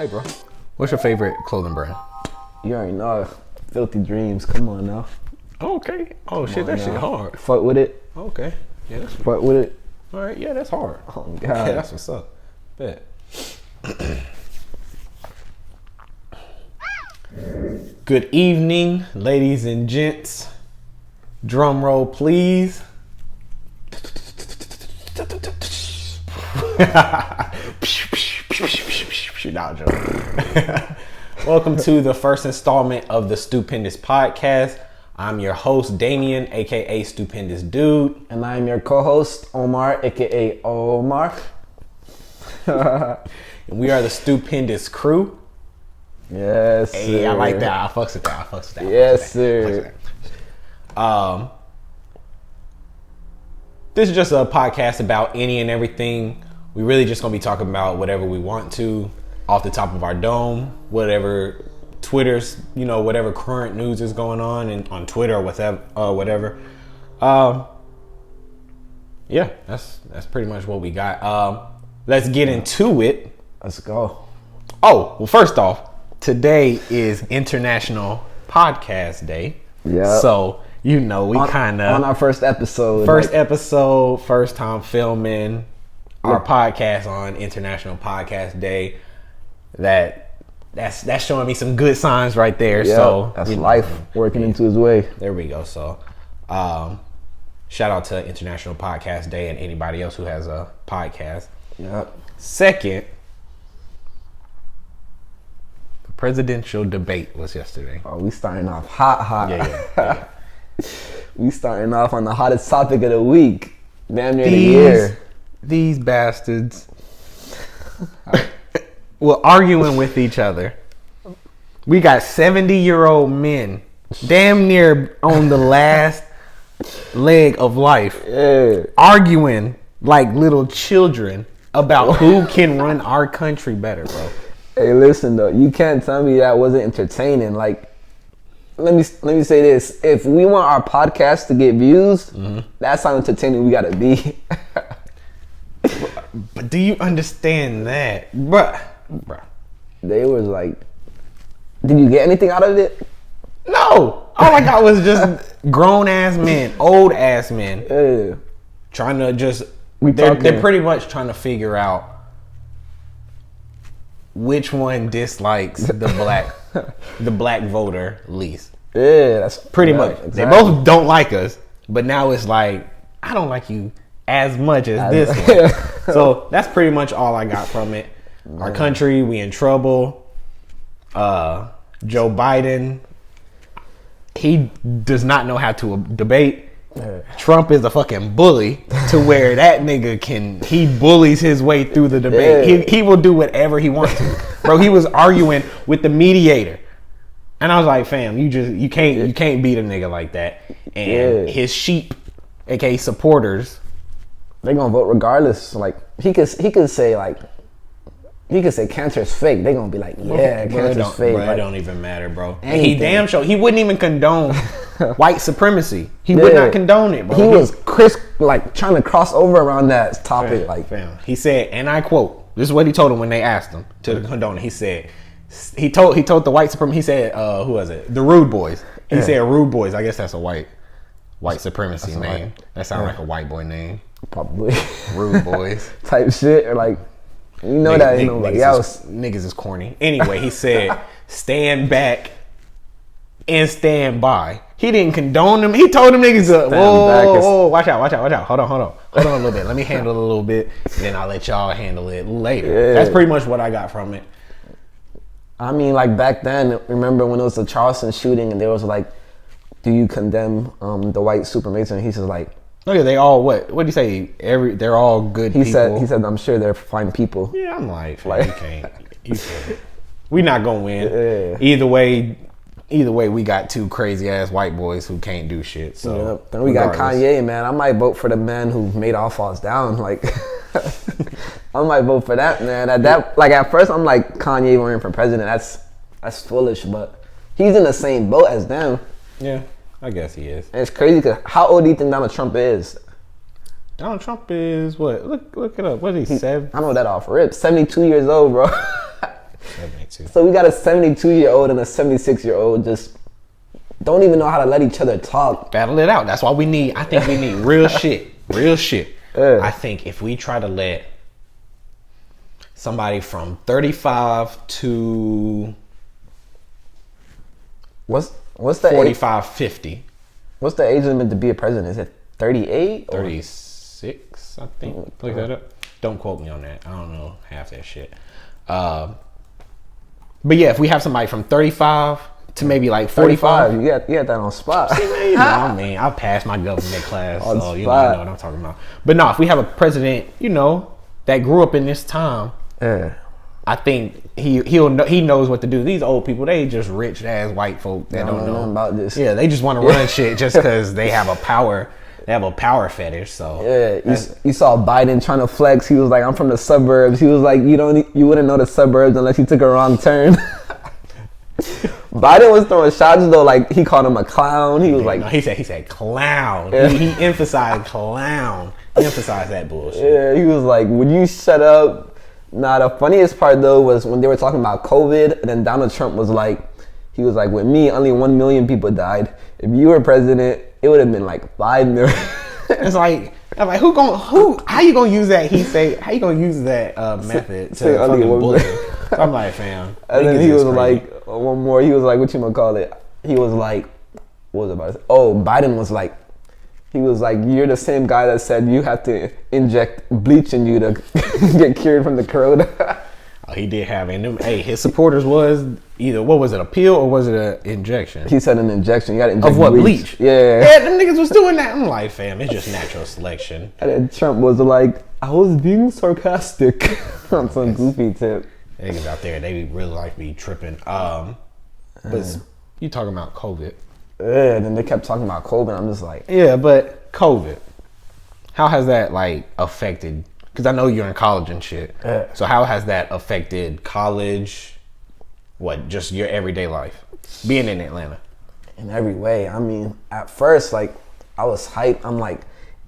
Hey, bro. What's your favorite clothing brand? You already know. Filthy Dreams. Come on now. Okay. Oh, shit. That shit hard. Fuck with it. Okay. Yeah, that's Fuck with it. all right. Yeah, that's hard. Oh, God. Yeah, that's what's up. Bet. Good evening, ladies and gents. Drum roll, please. Nah, joke. Welcome to the first installment of the Stupendous podcast. I'm your host, Damian, aka Stupendous Dude. And I'm your co-host, Omar, aka Omar. And we are the Stupendous crew. Yes, Hey, sir. I like that. I fucks with that. Yes, sir. This is just a podcast about any and everything. We really just gonna be talking about whatever we want to, off the top of our dome, whatever Twitter's, whatever current news is going on and on Twitter or whatever. Yeah, that's pretty much what we got. Let's get into it. Let's go. Oh, well, first off, today is International Podcast Day. Yeah. So, we kind of... On our first episode. First time filming our podcast on International Podcast Day. That's showing me some good signs right there. Yeah, So that's life working into his way. There we go. So, shout out to International Podcast Day and anybody else who has a podcast. Yeah. Second, the presidential debate was yesterday. Oh, we starting off hot. Yeah. We starting off on the hottest topic of the week. Damn near the year. These bastards were arguing with each other. We got 70-year-old men damn near on the last leg of life, arguing like little children about who can run our country better, bro. Hey, listen though, you can't tell me that wasn't entertaining. Like, let me say this: if we want our podcast to get views, that's how entertaining we gotta be. But do you understand that, bruh? They was like, did you get anything out of it? No, all I got was just grown ass men, old ass men, trying to just. They're pretty much trying to figure out which one dislikes the black voter least. Yeah, that's pretty much. Exactly. They both don't like us, but now it's like, I don't like you as much as this one. So that's pretty much all I got from it. Our country, we in trouble. Joe Biden, he does not know how to debate. Trump is a fucking bully to where that nigga he bullies his way through the debate. He will do whatever he wants to. Bro, he was arguing with the mediator. And I was like, fam, you can't beat a nigga like that. And his sheep, aka supporters, they gonna vote regardless. Like he could say cancer is fake. They gonna be like, yeah, cancer's fake. Bro, it don't even matter, bro. And he damn sure he wouldn't even condone white supremacy. He would not condone it, bro. He was trying to cross over around that topic. Fam. He said, and I quote, this is what he told them when they asked him to condone it. He said, he told the white supremacy. He said, who was it? The Rude Boys. He said Rude Boys. I guess that's a white supremacy name. That sounds like a white boy name. Probably. Rude Boys type shit, or like, you know, that ain't nobody else. Niggas is corny. Anyway, he said, stand back and stand by. He didn't condone them. He told them niggas, whoa, watch out. Hold on a little bit. Let me handle it a little bit, and then I'll let y'all handle it later. Yeah. That's pretty much what I got from it. I mean, like back then, remember when it was the Charleston shooting, and there was like, do you condemn the white supremacy? And he says like, oh yeah, they all what do you say? They're all good people. He said, I'm sure they're fine people. Yeah, I'm like you can't. We not gonna win. Yeah. Either way, we got two crazy ass white boys who can't do shit. So then we got Kanye, man. I might vote for the man who made All Falls Down. Like, I might vote for that man. At first, I'm like, Kanye running for president. That's foolish, but he's in the same boat as them. Yeah, I guess he is. And it's crazy because how old do you think Donald Trump is? Donald Trump is what? Look it up. What is he? 7? I know that off rip. 72 years old, bro. 72. So we got a 72-year-old and a 76-year-old just don't even know how to let each other talk. Battle it out. That's why I think we need real shit. Real shit. Yeah. I think if we try to let somebody from 35 to what's the 45, 50. What's the age limit to be a president? Is it 38? 36, I think. Look that up. Don't quote me on that. I don't know half that shit. But yeah, if we have somebody from 35 to maybe like 45. You got that on spot. See, I mean, I'll pass my government class, so I know what I'm talking about. But no, if we have a president, that grew up in this time, I think he knows what to do. These old people, they just rich ass white folk that don't know about this. Yeah, they just want to run shit just because they have a power. They have a power fetish. So you saw Biden trying to flex. He was like, "I'm from the suburbs." He was like, "You wouldn't know the suburbs unless you took a wrong turn." Biden was throwing shots though, like he called him a clown. He was like, no, he said clown. Yeah. He emphasized clown. He emphasized that bullshit. Yeah, he was like, "Would you shut up?" Nah, the funniest part though was when they were talking about COVID, and then Donald Trump was like, "With me, only 1 million people died. If you were president, it would have been like 5 million." It's like, I'm like, how you gonna use that? How you gonna use that method to fucking bully? So I'm like, fam. And then he was like, one more. He was like, what you gonna call it? He was like, what was it about? Oh, Biden was like, you're the same guy that said you have to inject bleach in you to get cured from the corona. Oh, he did have in them. Hey, his supporters was either, what was it, a pill or was it an injection? He said an injection. You got to inject of what, bleach? Yeah, them niggas was doing that. I'm like, fam, it's just natural selection. And then Trump was like, I was being sarcastic on some goofy tip. Niggas out there, they really like me tripping. But you talking about COVID? Yeah, and then they kept talking about COVID. I'm just like, yeah, but COVID, how has that like affected? Because I know you're in college and shit. Yeah. So how has that affected college? What, just your everyday life, being in Atlanta? In every way. I mean, at first, like, I was hyped. I'm like,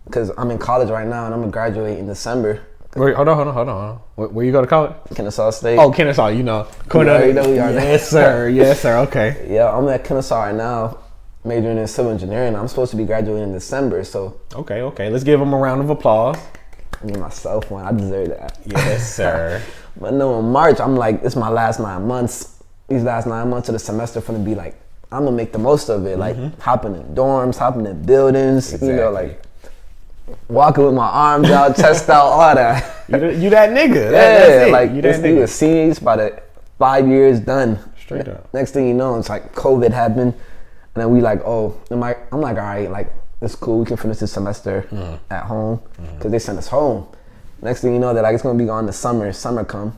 because I'm in college right now and I'm gonna graduate in December. Wait, hold on. Where you go to college? Kennesaw State. Oh, Kennesaw. You know we are. Yes, sir. Yes, sir. Okay. Yeah, I'm at Kennesaw right now, majoring in civil engineering. I'm supposed to be graduating in December, so. Okay. Let's give them a round of applause. Give myself one. I deserve that. Yes, sir. But no, in March, I'm like, it's my last 9 months. These last 9 months of the semester are gonna be like, I'm gonna make the most of it. Like hopping in dorms, hopping in buildings, exactly. Like walking with my arms out, chest out, all that. You that nigga. Yeah, like this nigga seniors by the 5 years done. Straight up. Next thing you know, it's like COVID happened, and then we like, I'm like, all right, like it's cool. We can finish this semester at home because they sent us home. Next thing you know, they're like, it's gonna be on the summer. Summer come,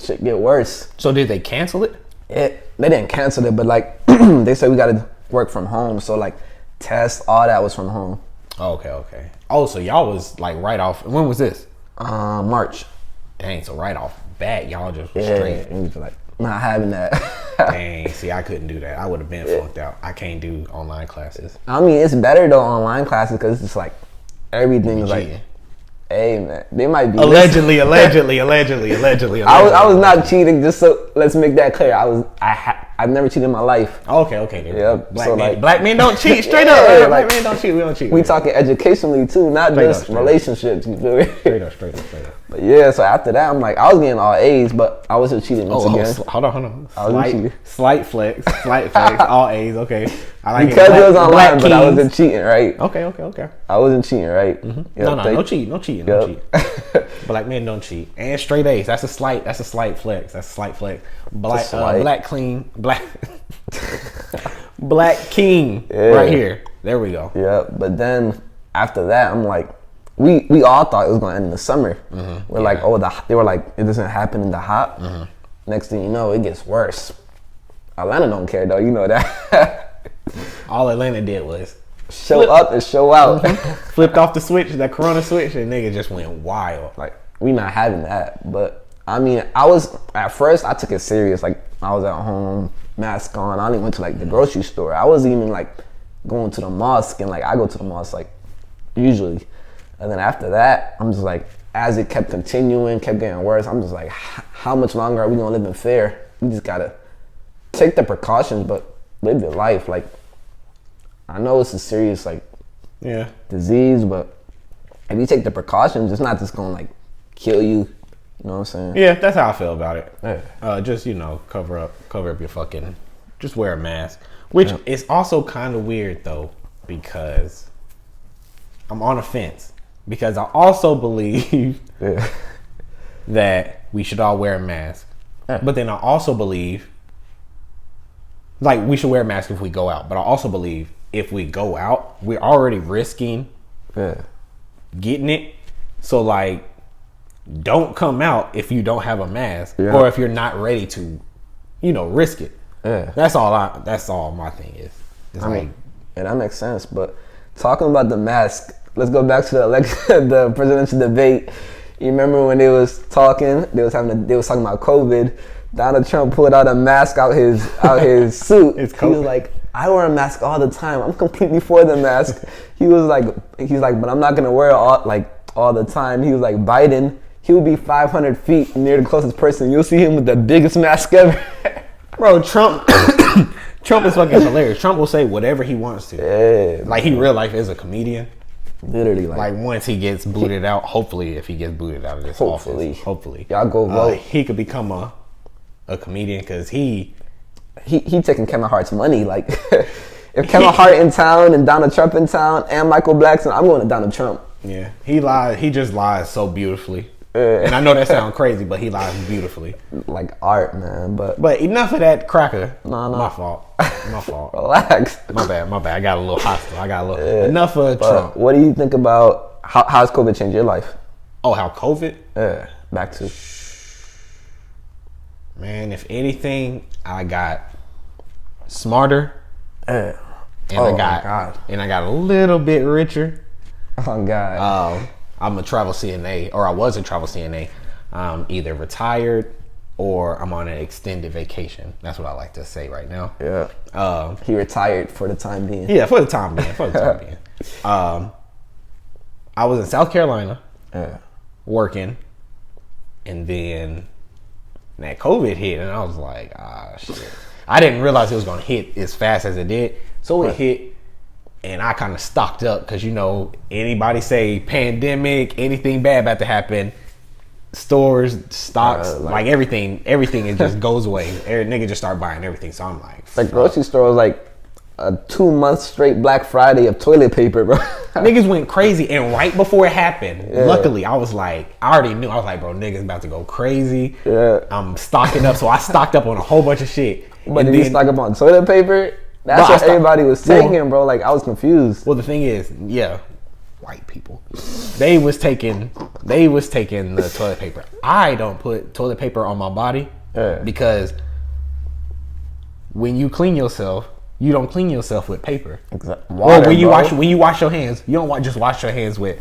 shit get worse. So did they cancel it? They didn't cancel it, but like they said we gotta work from home. So like tests, all that was from home. Okay. Oh, so y'all was like right off. When was this? March. Dang, so right off bat, y'all just straight. And we was like, not having that. Dang, see, I couldn't do that. I would have been funked out. I can't do online classes. I mean, it's better though online classes because it's just like everything is like, hey man, they might be allegedly. I was not cheating. Just so let's make that clear. I've never cheated in my life. Okay. Yep. Black men don't cheat. Straight up. Right? Black men don't cheat. We don't cheat. We talking educationally too, not just relationships. You feel me? Straight up. But yeah, so after that, I'm like, I was getting all A's, but I wasn't cheating once again. Hold on. Slight flex. All A's. Okay. I like because it was online, but I wasn't cheating, right? Okay. I wasn't cheating, right? Mm-hmm. Yep, no cheating. No cheat. Black men don't cheat. And straight A's. That's a slight flex. Black clean. Black king. Right here. There we go. Yeah, but then after that, I'm like, we all thought it was gonna end in the summer. We're like, they were like, it doesn't happen in the hot. Next thing you know, it gets worse. Atlanta don't care though, you know that. All Atlanta did was show up and show out. Flipped off the switch, that corona switch, and nigga just went wild. Like, we not having that. But I mean, at first I took it serious. Like, I was at home, mask on. I only went to like the grocery store. I wasn't even like going to the mosque, and like I go to the mosque like usually. And then after that, I'm just like, as it kept continuing, kept getting worse, I'm just like, how much longer are we gonna live in fear? you just gotta take the precautions, but live your life. Like, I know it's a serious disease, but if you take the precautions, it's not just gonna like kill you. You know what I'm saying? Yeah, that's how I feel about it. Yeah. Just, you know, cover up your fucking, just wear a mask. Which is also kind of weird though, because I'm on a fence. Because I also believe that we should all wear a mask. Yeah. But then I also believe, like, we should wear a mask if we go out. But I also believe if we go out, we're already risking getting it. So, like, don't come out if you don't have a mask or if you're not ready to, you know, risk it. Yeah. That's all my thing is. I mean, that makes sense. But talking about the mask, let's go back to the presidential debate. You remember when they was talking? They was talking about COVID. Donald Trump pulled out a mask out his suit. He was like, I wear a mask all the time. I'm completely for the mask. He's like, but I'm not gonna wear it all the time. He was like, Biden, he will be 500 feet near the closest person. You'll see him with the biggest mask ever. Bro, Trump is fucking hilarious. Trump will say whatever he wants to. Yeah, like, he real life is a comedian. Literally, like once he gets booted out, hopefully, if he gets booted out of this office, hopefully, y'all go vote. He could become a comedian because he taking Kevin Hart's money. Like, if Kevin Hart in town and Donald Trump in town and Michael Blackson, I'm going to Donald Trump. Yeah, he lies. He just lies so beautifully. And I know that sounds crazy, but he lies beautifully. Like art, man. But enough of that cracker. No. My fault. Relax. My bad. I got a little hostile. Enough of Trump. What do you think about how's COVID changed your life? Oh, how COVID? Yeah. Back to. Man, if anything, I got smarter. And I got a little bit richer. Oh God. I'm a travel CNA, or I was a travel CNA. Either retired or I'm on an extended vacation. That's what I like to say right now. Yeah. He retired for the time being. Yeah, for the time being. I was in South Carolina working, and then that COVID hit, and I was like, shit. I didn't realize it was going to hit as fast as it did. So it hit. And I kind of stocked up because, you know, anybody say pandemic, anything bad about to happen, stores, stocks, like everything, it just goes away. Nigga just start buying everything. So I'm like, the grocery store was like a 2 month straight Black Friday of toilet paper, bro. Niggas went crazy. And right before it happened, luckily, I already knew. I was like, bro, niggas about to go crazy. Yeah. I'm stocking up. So I stocked up on a whole bunch of shit. But did you stock up on toilet paper? That's what everybody was taking, bro. Like, I was confused. Well, the thing is, white people, they was taking the toilet paper. I don't put toilet paper on my body because when you clean yourself, you don't clean yourself with paper. Exactly. Well, when you wash your hands, you don't just wash your hands with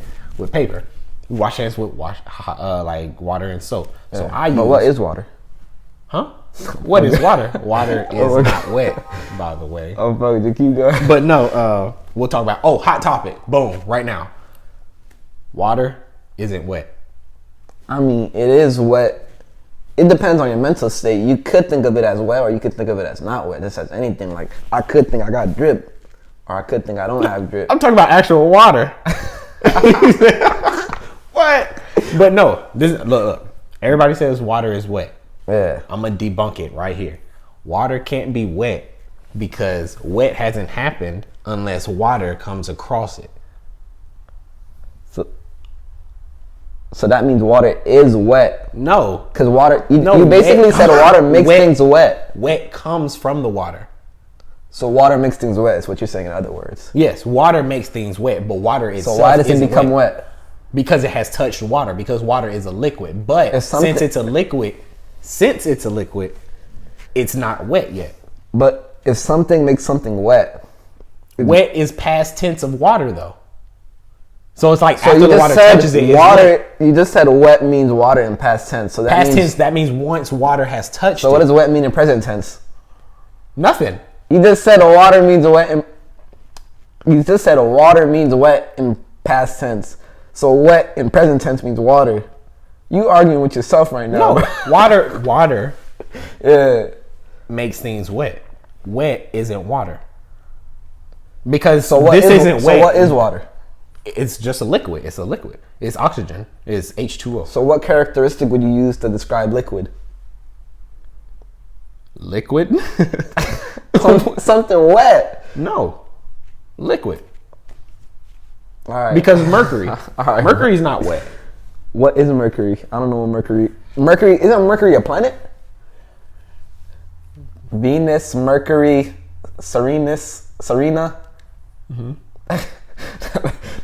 paper. You wash your hands with like water and soap. So I use. But what is water? Huh? What is water? Water is not wet, by the way. Oh, fuck, just keep going. But no, we'll talk about, hot topic. Boom, right now. Water isn't wet. I mean, it is wet. It depends on your mental state. You could think of it as wet, or you could think of it as not wet. This as anything. Like, I could think I got drip, or I could think I don't have drip. I'm talking about actual water. What? But no, look. Everybody says water is wet. Yeah. I'm going to debunk it right here. Water can't be wet because wet hasn't happened unless water comes across it. So that means water is wet. No. Because water, you basically said water makes things wet. Wet comes from the water. So water makes things wet is what you're saying in other words. Yes, water makes things wet, but water itself So why does it become wet? Because it has touched water, because water is a liquid. But since it's a liquid, it's not wet yet. But if something makes something wet. Wet is past tense of water, though. So it's like after the water touches it, you just said wet means water in past tense. So that means once water has touched it. So what does wet mean in present tense? Nothing. You just said water means wet in past tense. So wet in present tense means water. You arguing with yourself right now. No, water Yeah. makes things wet. Wet isn't water. Because So what this isn't wet. So what is water? It's just a liquid. It's a liquid. It's oxygen. It's H2O. So what characteristic would you use to describe liquid? Liquid? Something wet. No. Liquid. All right. Because mercury. All right. Mercury's not wet. What is Mercury? I don't know what Mercury. Isn't Mercury a planet? Venus, Mercury, Serena. Mm-hmm.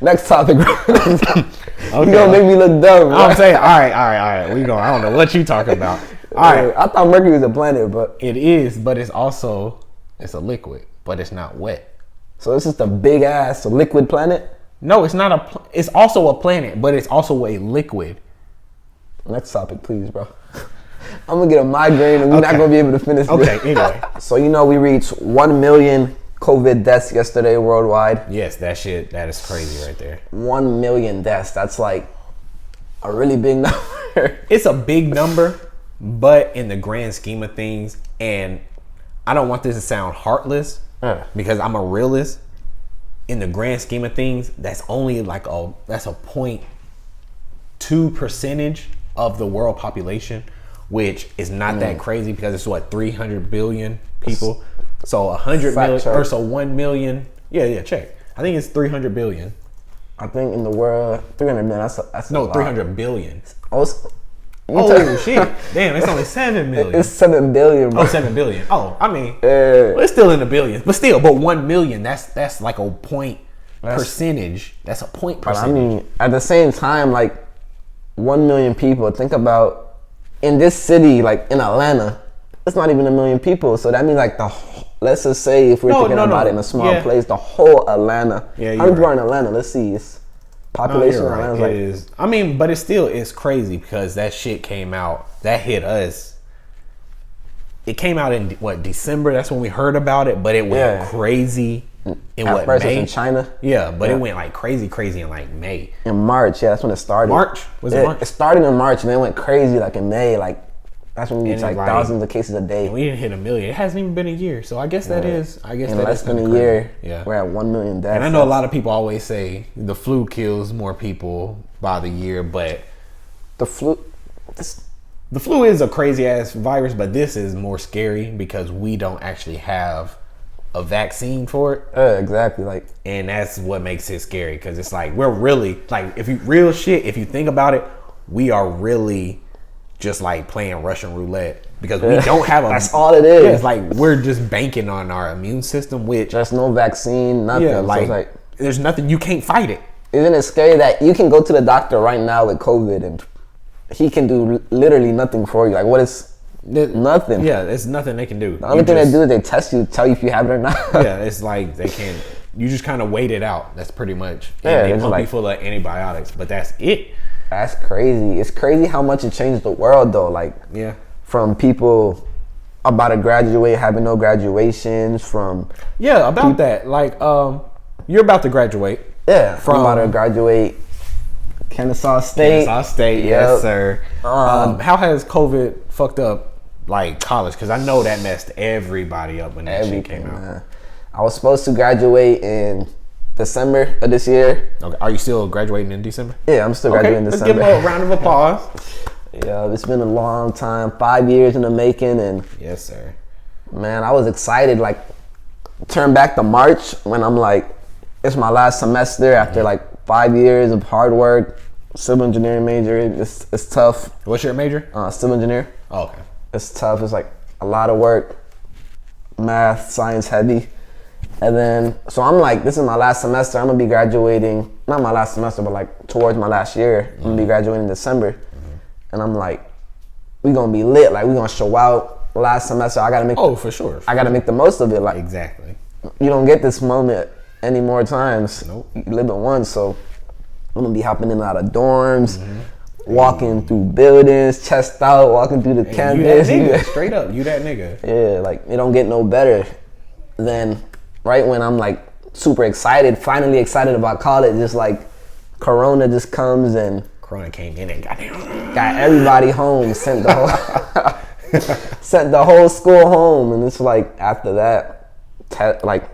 Next topic. Okay. You gonna make me look dumb. Right? I'm saying, all right. We going. I don't know what you talking about. All right. I thought Mercury was a planet, but It is, but it's a liquid, but it's not wet. so it's just a big ass liquid planet. No, it's not it's also a planet, but it's also a liquid. Next topic, please, bro. I'm gonna get a migraine and we're not gonna be able to finish this. Okay, anyway. So we reached 1 million COVID deaths yesterday worldwide. Yes, that is crazy right there. 1 million deaths. That's like a really big number. It's a big number, but in the grand scheme of things, and I don't want this to sound heartless because I'm a realist. In the grand scheme of things, that's only like that's a 0.2% of the world population, which is not that crazy because it's 300 billion people. So 100 million or so 1 million. Yeah, check. I think it's 300 billion. I think in the world 300 million. That's no, a lot. 300 billion. Oh Shit. Damn, it's only 7 million. It's 7 billion, bro. Oh, 7 billion. Oh, I mean, well, it's still in the billions, but 1 million. That's like a point percentage. That's a point percentage. But I mean, at the same time, like 1 million people. Think about in this city, like in Atlanta, it's not even 1 million people. So that means like let's just say if we're thinking about it in a small place, the whole Atlanta. Yeah, how many people are in Atlanta? Let's see. It's population in Atlanta. It is. I mean, but it's crazy because that shit came out. That hit us. It came out in December? That's when we heard about it, but it went crazy in At first May? It was in China. Yeah, but it went like crazy in like May. In March, that's when it started. March? Was it March? It started in March and then it went crazy like in May. Like that's when we reached like thousands of cases a day. We didn't hit 1 million. It hasn't even been a year, so I guess that is. I guess in that less is than a crazy. year. Yeah, we're at 1 million deaths. And I know a lot of people always say the flu kills more people by the year, but the flu is a crazy ass virus, but this is more scary because we don't actually have a vaccine for it. Exactly, like, and that's what makes it scary because it's like we're really like if you think about it, we are really just like playing Russian roulette because we don't have a. That's all it is. Yeah, it's like we're just banking on our immune system, which there's no vaccine, nothing. Yeah, like, so there's nothing. You can't fight it. Isn't it scary that you can go to the doctor right now with COVID and he can do literally nothing for you? Like, what is nothing? Yeah, there's nothing they can do. The only thing they do is they test you, tell you if you have it or not. Yeah, it's like they can't. You just kind of wait it out. That's pretty much. And they pump you full of antibiotics, but that's it. That's crazy. It's crazy how much it changed the world, though. Like, from people about to graduate having no graduations, from that. Like, you're about to graduate. Yeah, from about to graduate. Kennesaw State. Yes, sir. How has COVID fucked up like college? Because I know that messed everybody up when that shit came out. Man. I was supposed to graduate in December of this year. Okay. Are you still graduating in December? Yeah, I'm still graduating in December. Let's give him a round of applause. Yeah, it's been a long time, 5 years in the making, and yes, sir. Man, I was excited. Like, turn back to March when I'm like, it's my last semester after like 5 years of hard work. Civil engineering major. It's tough. What's your major? Civil engineer. Oh, okay. It's tough. It's like a lot of work, math, science heavy. And then, so I'm like, this is my last semester. I'm gonna be graduating, not my last semester, but like towards my last year. I'm gonna be graduating in December. And I'm like, we gonna be lit. Like, we gonna show out. Last semester, I gotta make. Oh, for sure. I gotta make the most of it. Like, exactly. You don't get this moment any more times. Nope. You live it once, so I'm gonna be hopping in and out of dorms, walking through buildings, chest out, walking through the campus. You that nigga. Straight up, you that nigga. Yeah, like, it don't get no better than right when I'm like super excited, finally excited about college. Just like Corona just comes and Corona came in and got everybody home, sent the whole Sent the whole school home, and it's like after that, like.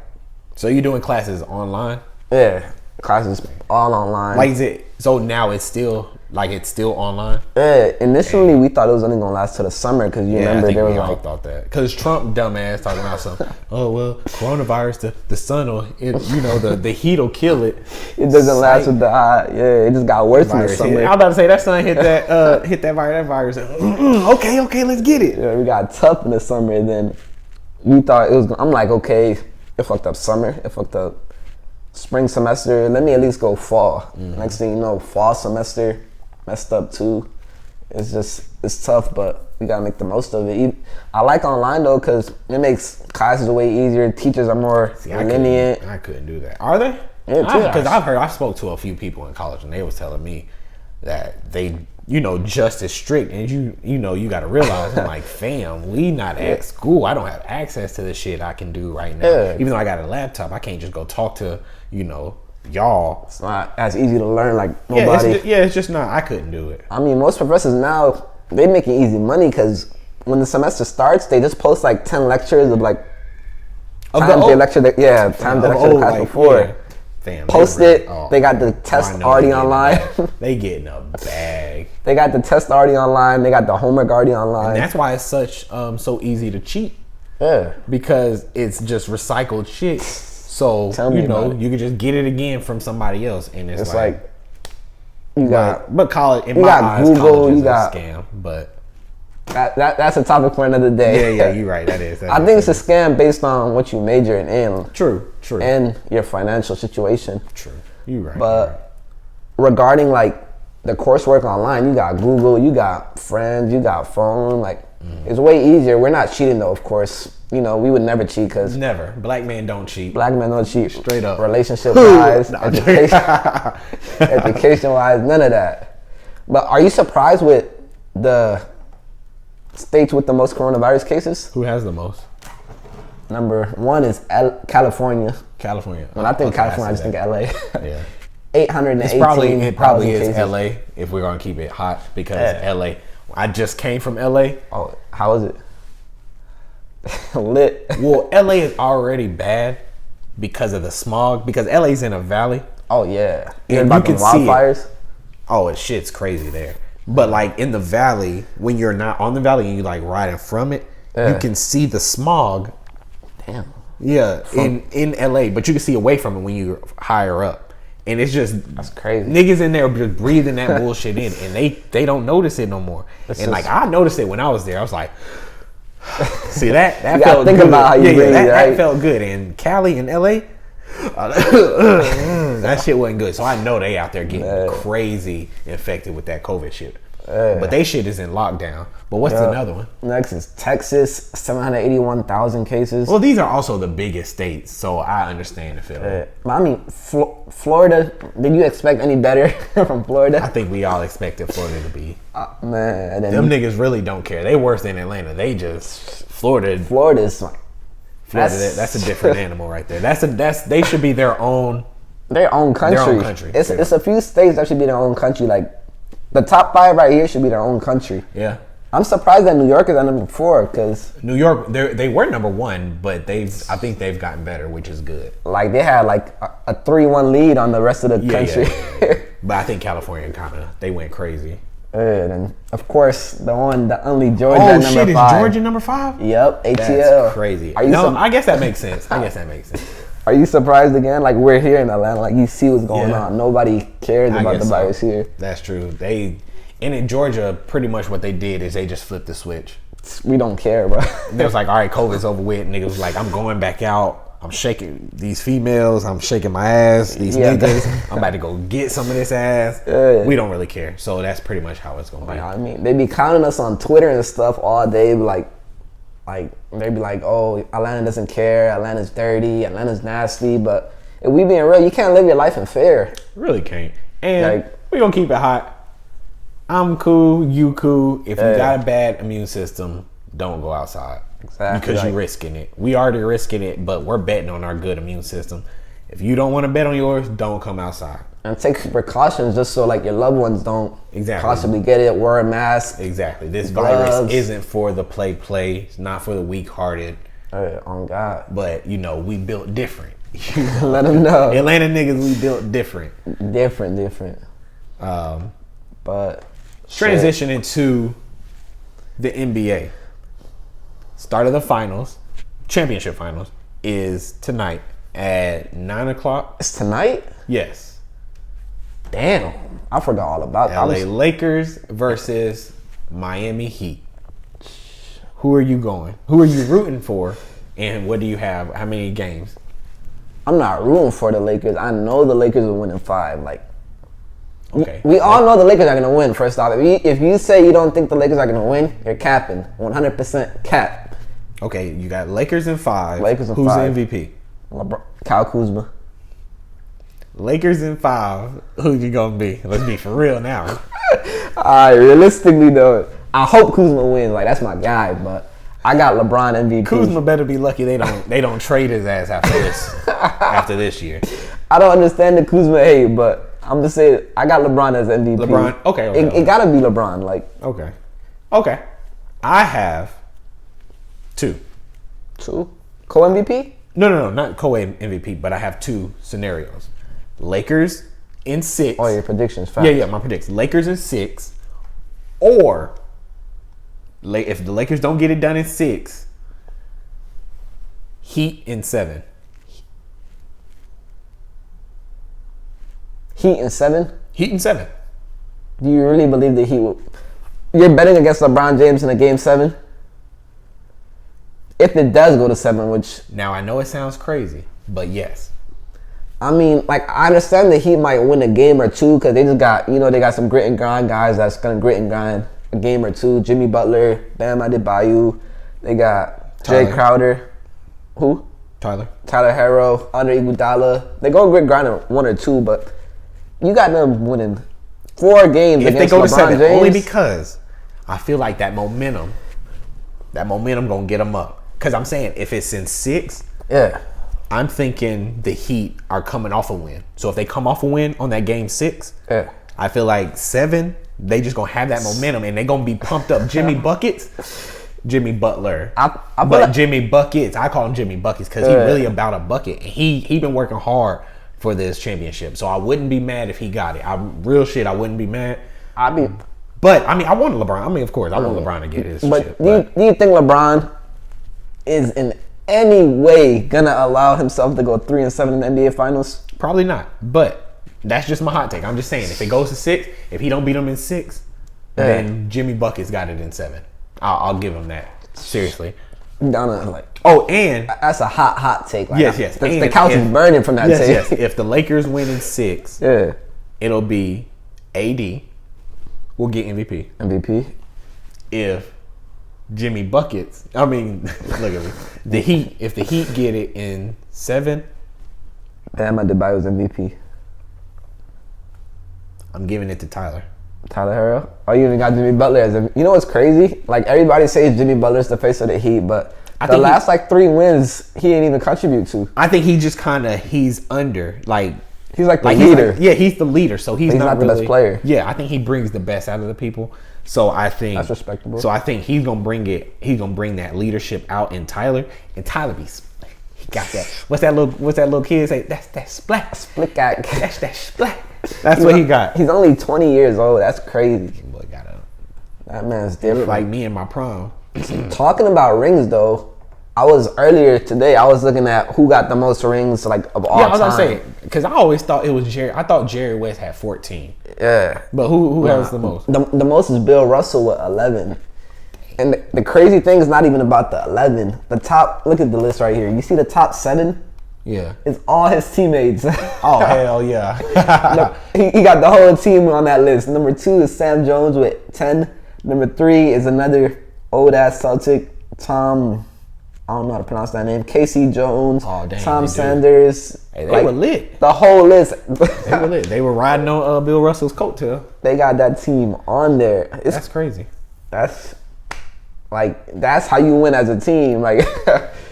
So you doing classes online? Yeah, classes all online. Like is it? So now it's still online. Yeah, initially we thought it was only gonna last till the summer because you remember I think there was we all like thought that because Trump dumbass talking about something. Oh well, coronavirus, the sun will, the heat will kill it. It doesn't last with the hot. Yeah, it just got worse in the summer. I was about to say that sun hit that virus. Okay, let's get it. Yeah, we got tough in the summer, and then we thought it was. I'm like, okay, it fucked up summer. It fucked up spring semester. Let me at least go fall. Mm-hmm. Next thing you know, fall semester messed up too. It's tough, but we gotta make the most of it. I like online though because it makes classes way easier. Teachers are more lenient. I couldn't do that. Are they? Yeah, because I spoke to a few people in college and they was telling me that they just as strict, and you got to realize, I'm like, fam, we not at school. I don't have access to the shit I can do right now. Yeah. Even though I got a laptop, I can't just go talk to y'all. It's not as easy to learn like nobody. It's just not. I couldn't do it. I mean, most professors now, they making easy money because when the semester starts, they just post like 10 lectures of like times they lecture the class before. Yeah. Fam, post it. They got the test already online. They getting a bag. They got the test already online. They got the homework already online. And that's why it's so easy to cheat. Yeah. Because it's just recycled shit. So you can just get it again from somebody else, and it's like you got. But college, in my eyes, Google, college is you got a scam. But that's a topic for another day. Yeah, you're right. That is. I think it's a scam based on what you majoring in. True. And your financial situation. True. You're right. But regarding like the coursework online, you got Google, you got friends, you got phone. Like it's way easier. We're not cheating though, of course. We would never cheat because never. Black men don't cheat. Black men don't cheat. Straight up. Relationship wise, education wise, none of that. But are you surprised with the states with the most coronavirus cases? Who has the most? Number one is California. When I think California, I just think LA. Yeah. 818. It probably is LA if we're gonna keep it hot because LA. I just came from LA. Oh, how is it? Lit. Well, LA is already bad because of the smog. Because LA's in a valley. Oh yeah. And about the wildfires. Oh, shit's crazy there. But like in the valley, when you're not on the valley and you like riding from it, you can see the smog. Damn. Yeah, in LA, but you can see away from it when you're higher up. And it's just that's crazy. Niggas in there just breathing that bullshit in, and they don't notice it no more. I noticed it when I was there. I was like, see that felt good. About how you breathe, that felt good. And Cali and LA, that shit wasn't good. So I know they out there getting crazy infected with that COVID shit. But they shit is in lockdown. But what's another one? Next is Texas, 781,000 cases. Well, these are also the biggest states, so I understand the feeling. I mean, Florida, did you expect any better from Florida? I think we all expected Florida to be. Man. Them niggas really don't care. They worse than Atlanta. They just, Florida's like... that's a different animal right there. They should be their own country. It's a few states that should be their own country. Like, the top 5 right here should be their own country. Yeah. I'm surprised that New York is at number 4 because New York, they were number 1, but I think they've gotten better, which is good. Like they had like a 3-1 lead on the rest of the country. Yeah. But I think California they went crazy. And of course, the only Georgia at number 5. Is Georgia number 5? Yep, ATL. That's crazy. I guess that makes sense. Are you surprised again? Like we're here in Atlanta, like you see what's going on. Nobody cares about the virus here. That's true. And in Georgia, pretty much what they did is they just flipped the switch. We don't care, bro. They was like, all right, COVID's over with. Niggas was like, I'm going back out. I'm shaking these females. I'm shaking my ass. These niggas. I'm about to go get some of this ass. We don't really care. So that's pretty much how it's going to be. I mean, they be counting us on Twitter and stuff all day. Like they be like, oh, Atlanta doesn't care. Atlanta's dirty. Atlanta's nasty. But if we being real, you can't live your life in fear. Really can't. And we going to keep it hot. I'm cool, you cool. If you got a bad immune system, don't go outside. Exactly. Because you're risking it. We already risking it, but we're betting on our good immune system. If you don't want to bet on yours, don't come outside. And take precautions just so like your loved ones don't Exactly. possibly get it. Wear a mask. Exactly. This gloves. virus isn't for the play. It's not for the weak-hearted. Hey, on God. But, you know, we built different. Let them know. Atlanta niggas, we built different. Different. But transitioning to the NBA. Start of the finals, championship finals, is tonight at 9 o'clock. It's tonight? Yes. Damn. I forgot all about that. LA Lakers versus Miami Heat. Who are you going? Who are you rooting for? And what do you have? How many games? I'm not rooting for the Lakers. I know the Lakers will win in 5. Like, okay, we all know the Lakers are gonna win. First off, if you say you don't think the Lakers are gonna win, you're capping. 100% cap. Okay, you got Lakers in 5. Lakers in Who's 5. the MVP? LeBron, Kyle Kuzma. Lakers in 5. Who you gonna be? Let's be for real now. Alright, realistically though, I hope Kuzma wins. Like that's my guy, but I got LeBron MVP. Kuzma better be lucky they don't trade his ass after this year. I don't understand the Kuzma hate, but I'm just saying I got LeBron as MVP. LeBron, okay. It gotta be LeBron. Like okay. I have 2. Co MVP? No, not co-MVP, but I have 2 scenarios. Lakers in 6. Oh, your predictions, facts. Yeah, my predictions. Lakers in 6, or if the Lakers don't get it done in 6, Heat in 7. Heat in 7? Heat in 7. Do you really believe that Heat will? You're betting against LeBron James in a game 7? If it does go to 7, which Now I know it sounds crazy, but yes. I mean, like I understand that he might win a game or 2 because they just got, they got some grit and grind guys that's gonna grit and grind a game or 2. Jimmy Butler, Bam Adebayo, they got Jay Crowder, who? Tyler Herro, Andre Iguodala. They go grit grind 1 or 2, but you got them winning 4 games if against they go LeBron to 7, James. only because I feel like that momentum gonna get them up. Because I'm saying if it's in 6, yeah. I'm thinking the Heat are coming off a win. So if they come off a win on that game 6, Yeah. I feel like 7, they just gonna have that momentum and they gonna be pumped up. Jimmy Butler. Jimmy Buckets. I call him Jimmy Buckets because he's really about a bucket. And he been working hard for this championship. So I wouldn't be mad if he got it. I wouldn't be mad. But I mean, I want LeBron. I mean, of course, I want LeBron to get his shit. But do you think LeBron is in any way gonna allow himself to go 3-7 in the NBA Finals? Probably not. But that's just my hot take. I'm just saying, if it goes to 6, if he don't beat him in 6, then Jimmy Buckets got it in 7. I'll give him that. Seriously. Donna, like, and that's a hot take. Like, yes. The couch is burning from that take. Yes. If the Lakers win in 6, it'll be AD will get MVP. If Jimmy Buckets, look at me. If the Heat get it in 7, Bam Adebayo's MVP. I'm giving it to Tyler Herro. Oh, you even got Jimmy Butler as a. You know what's crazy? Like everybody says Jimmy Butler's the face of the Heat, but the last 3 wins he didn't even contribute to. I think he just he's under he's like the leader. He's the leader, so he's not really the best player. Yeah, I think he brings the best out of the people. So I think that's respectable. So I think he's gonna bring it. He's gonna bring that leadership out in Tyler, and Tyler he got that. What's that little kid say? That's that splat. Split guy. That's that splat. That's what he got. He's only 20 years old. That's crazy. Boy, that man's different. Like me and my prom. Talking about rings though, I was looking at who got the most rings of all time. Yeah, I was gonna say because I always thought it was Jerry. I thought Jerry West had 14. Yeah, but who has the most? The most is Bill Russell with 11. And the crazy thing is not even about the 11. The top. Look at the list right here. You see the top 7? Yeah, it's all his teammates. Oh hell yeah! He got the whole team on that list. Number 2 is Sam Jones with 10. Number 3 is another old ass Celtic, Tom. I don't know how to pronounce that name. Casey Jones, Tom Sanders. Hey, they were lit. The whole list. They were lit. They were riding on Bill Russell's coattail. They got that team on there. That's crazy. That's how you win as a team.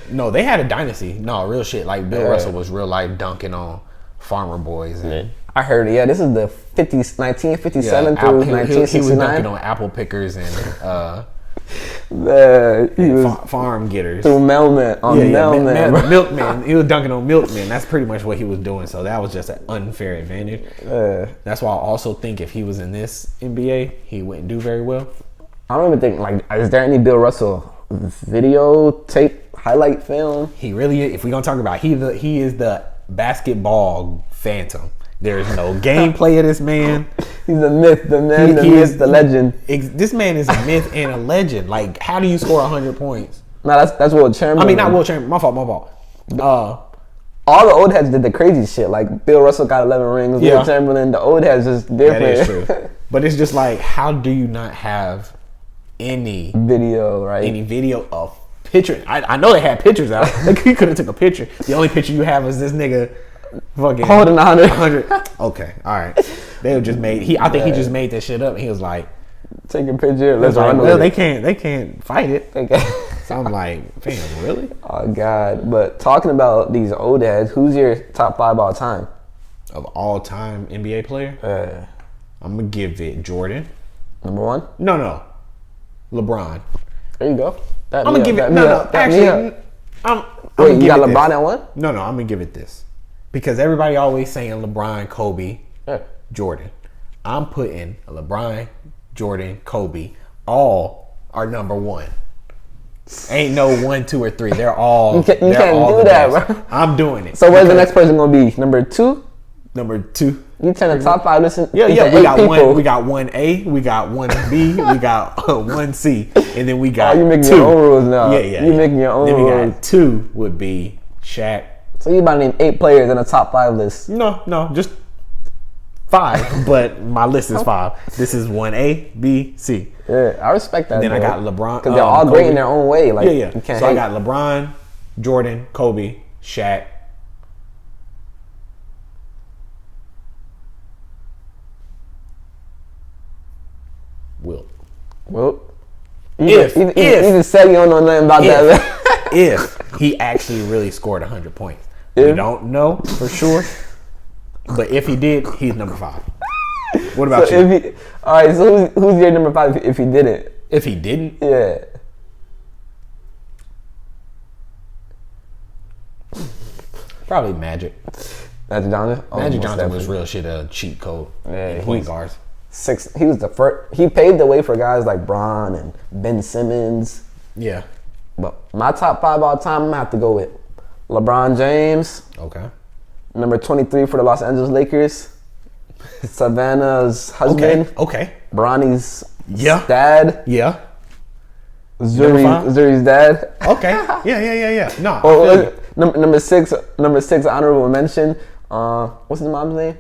No, they had a dynasty. No, real shit. Bill Russell was real life dunking on farmer boys. And I heard it. Yeah, this is the 1957 Yeah, through he was 1969. dunking on apple pickers and He was farm getters. through mailman on mailman. Milkman. He was dunking on milkman. That's pretty much what he was doing. So that was just an unfair advantage. That's why I also think if he was in this NBA, he wouldn't do very well. I don't even think, like, is there any Bill Russell video tape highlight film? He really, if we're gonna talk about, he is the basketball phantom. There's no gameplay of this man. He's a myth, the man, the myth, the legend. This man is a myth and a legend. Like, how do you score 100 points? No, that's Will Chamberlain. I mean, not Will Chamberlain. My fault. All the old heads did the crazy shit. Like, Bill Russell got 11 rings. Will Chamberlain, the old heads just different. That is true. But it's just like, how do you not have any video, right? Any video of pictures? I know they had pictures out. Like, you could have took a picture. The only picture you have is this nigga fucking holding 100. Okay, all right. They just made. I think he just made that shit up. He was like, take a picture. Let's run. Well, they can't fight it. Okay. So I'm like, fam, really? Oh God! But talking about these old heads, who's your top 5 all time? Of all time NBA player? I'm gonna give it Jordan. Number 1? No. LeBron. There you go. I'm gonna give it. No. Actually, wait, you got LeBron at 1? No. I'm gonna give it this because everybody always saying LeBron, Kobe, Jordan. I'm putting LeBron, Jordan, Kobe. All are number 1. Ain't no 1, 2, or 3. They're all. You can't do that, bro. I'm doing it. So where's the next person gonna be? Number 2? Number 2. You turn the top 5. Listen. Yeah. We got people. We got 1A. We got 1B. We got 1C, and then we got. Oh, you making 2. your own rules now. Yeah. You making your own rules. Then we got 2 would be Shaq. So you about to name 8 players in a top 5 list? No, just 5. But my list is 5. This is 1A, B, C. Yeah, I respect that. And then I got LeBron because they're all Kobe. great in their own way. Like, yeah. You can't so hate. I got LeBron, Jordan, Kobe, Shaq. Wilt. You just said you don't know nothing about that. If he actually really scored 100 points. We don't know for sure. But if he did, he's number 5. What about you? Alright, so who's your number 5 if he didn't? If he didn't? Yeah. Probably Magic. Magic Johnson? Magic Johnson was real shit, a cheat code. Yeah, point guards. He was the first. He paved the way for guys like Bron and Ben Simmons. Yeah. But my top 5 all time, I'm gonna have to go with LeBron James. Okay. Number 23 for the Los Angeles Lakers. Savannah's husband. Okay. Bronny's dad. Yeah. Zuri's dad. Okay. Yeah. No. Number six, honorable mention. What's his mom's name?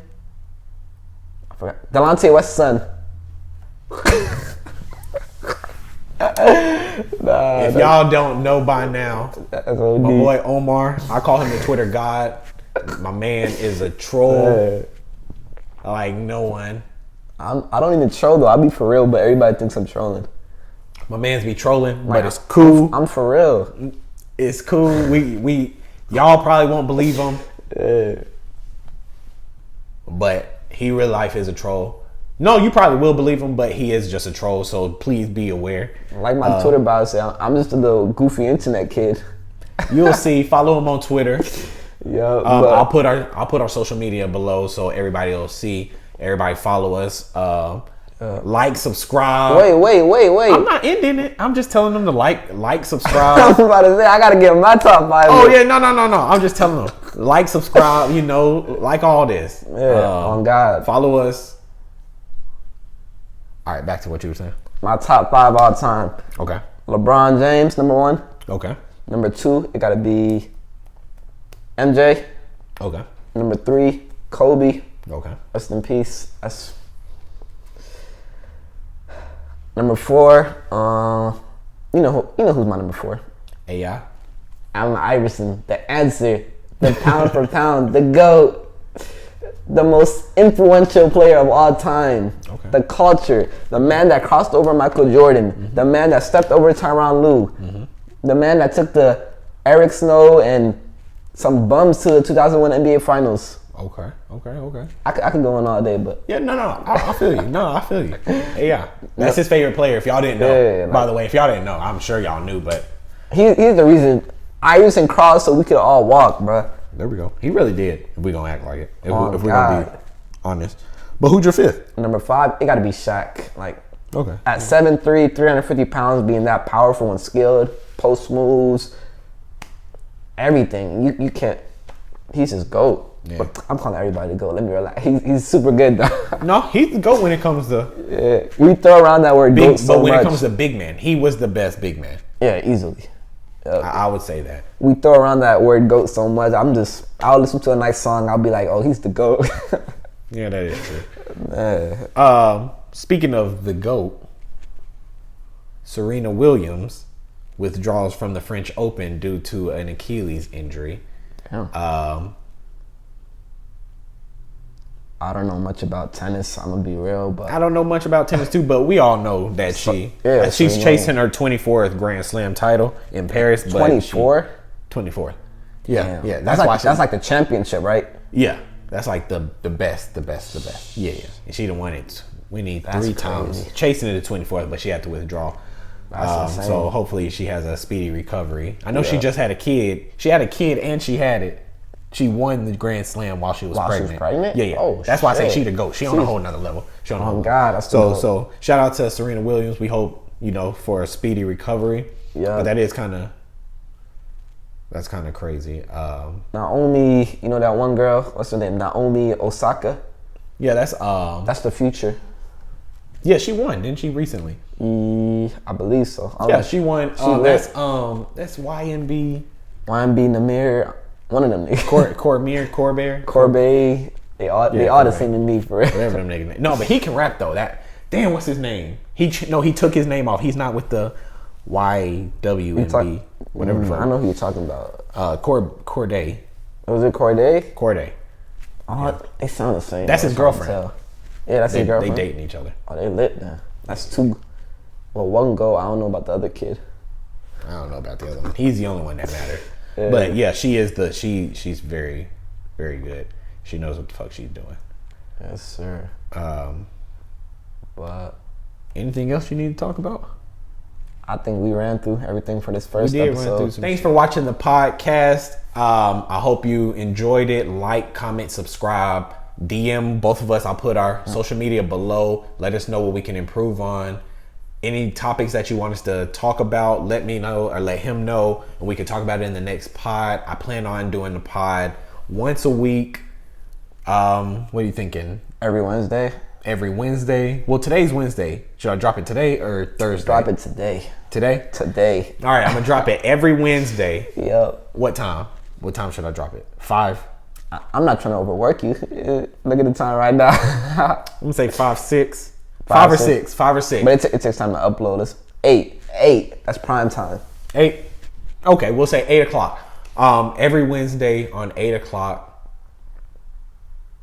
I forgot. Delonte West's son. If y'all don't know by now, my boy Omar, I call him the Twitter god. My man is a troll. Like no one. I don't even troll though. I be for real, but everybody thinks I'm trolling. My man's be trolling, but it's cool. I'm for real. It's cool. We y'all probably won't believe him. But he real life is a troll. No, you probably will believe him, but he is just a troll. So please be aware. Like my Twitter bio say, I'm just a little goofy internet kid. You'll see. Follow him on Twitter. Yeah. I'll put our social media below so everybody will see. Everybody follow us. Like, subscribe. Wait. I'm not ending it. I'm just telling them to like, subscribe. I was about to say I gotta get my top 5. Oh yeah, no. I'm just telling them like, subscribe. Like all this. Yeah. On God. Follow us. All right, back to what you were saying. My top 5 all time. Okay. LeBron James, number 1. Okay. Number 2, it gotta be MJ. Okay. Number 3, Kobe. Okay. Rest in peace. That's number 4. You know who's my number 4? AI. Allen Iverson, the answer, the pound for pound, the GOAT, the most influential player of all time. Okay. The culture, the man that crossed over Michael Jordan, the man that stepped over Tyronn Lue, the man that took the Eric Snow and some bums to the 2001 NBA Finals. Okay. I could go on all day, but Yeah, no. I feel you. No, I feel you. Yeah. That's his favorite player, if y'all didn't know. Yeah, By the way, if y'all didn't know, I'm sure y'all knew, but he's the reason I used him cross so we could all walk, bro. there we go. He really did, if we gonna act like it. If we're gonna God. be honest. But who's your fifth? Number 5, it got to be Shaq. Like, Okay. at 7'3", 350 pounds, being that powerful and skilled, post moves, everything. You can't. He's just GOAT. Yeah. But I'm calling everybody GOAT. Let me relax. He's super good though. No, he's the GOAT when it comes to Yeah. We throw around that word GOAT so but when much. it comes to big man, he was the best big man. Yeah, easily. I would say that. We throw around that word GOAT so much. I'll listen to a nice song. I'll be like, oh, he's the GOAT. Yeah, that is true. Man. Speaking of the GOAT, Serena Williams withdraws from the French Open due to an Achilles injury. Damn. I don't know much about tennis. I'm gonna be real, but I don't know much about tennis too, but we all know that she's Serena chasing her 24th Grand Slam title in Paris. 24. 24th. Yeah, yeah. That's like the championship, right? Yeah, that's like the best. Yeah. And she done won it. We need That's 3 times. crazy. Chasing it to 24th, but she had to withdraw. That's insane. So hopefully she has a speedy recovery. I know she just had a kid. She had a kid and she had it. She won the Grand Slam while she was pregnant. Yeah. Oh, that's why I say shit. she the GOAT. She on a whole nother level. She on a whole God, that's so shout out to Serena Williams. We hope, for a speedy recovery. Yeah. But that's kind of crazy. Naomi, that one girl, what's her name? Naomi Osaka. Yeah, that's the future. yeah, she won, didn't she, recently? I believe so. She won. That's YMB. YMB Namir, one of them niggas. Corbier. Corbe. They all the same to me for real. Whatever them niggas. No, but he can rap though. Damn, what's his name? He took his name off. He's not with the YWMB. Whatever. I know who you're talking about. Corday. Was it Corday? Corday. Oh, they sound the same. That's his girlfriend. Yeah, that's his girlfriend. They dating each other. Oh, they lit now. That's 2. Well, one go. I don't know about the other kid. I don't know about the other one. He's the only one that mattered. Yeah. But yeah, she's very, very good. She knows what the fuck she's doing. Yes, sir. But anything else you need to talk about? I think we ran through everything for this first episode. Thanks for watching the podcast. I hope you enjoyed it. Like, comment, subscribe, DM both of us. I'll put our social media below. Let us know what we can improve on. Any topics that you want us to talk about, let me know or let him know, and we can talk about it in the next pod. I plan on doing the pod once a week. What are you thinking? Every Wednesday. Every Wednesday. Well, today's Wednesday. Should I drop it today or Thursday? Drop it today. Today? Today. All right, I'm gonna drop it every Wednesday. Yep. What time? What time should I drop it? 5? I'm not trying to overwork you. Look at the time right now. I'm gonna say 5, 6. 5 or 6. 5 or 6. But it takes time to upload. It's 8. That's prime time. 8. Okay, we'll say 8 o'clock. Every Wednesday on 8 o'clock,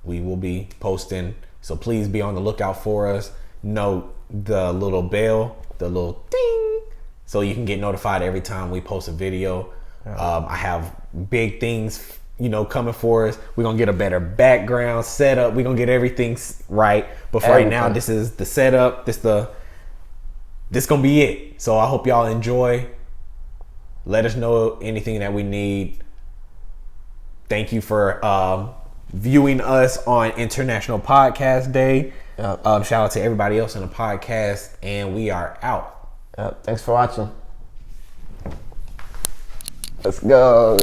we will be posting. So please be on the lookout for us. Note the little bell, the little ding, so you can get notified every time we post a video. I have big things, coming for us. We're gonna get a better background setup. We're gonna get everything right. But for right now, this is the setup. This gonna be it. So I hope y'all enjoy. Let us know anything that we need. Thank you for viewing us on International Podcast Day. Yep. Shout out to everybody else in the podcast, and we are out. Yep. Thanks for watching. Let's go.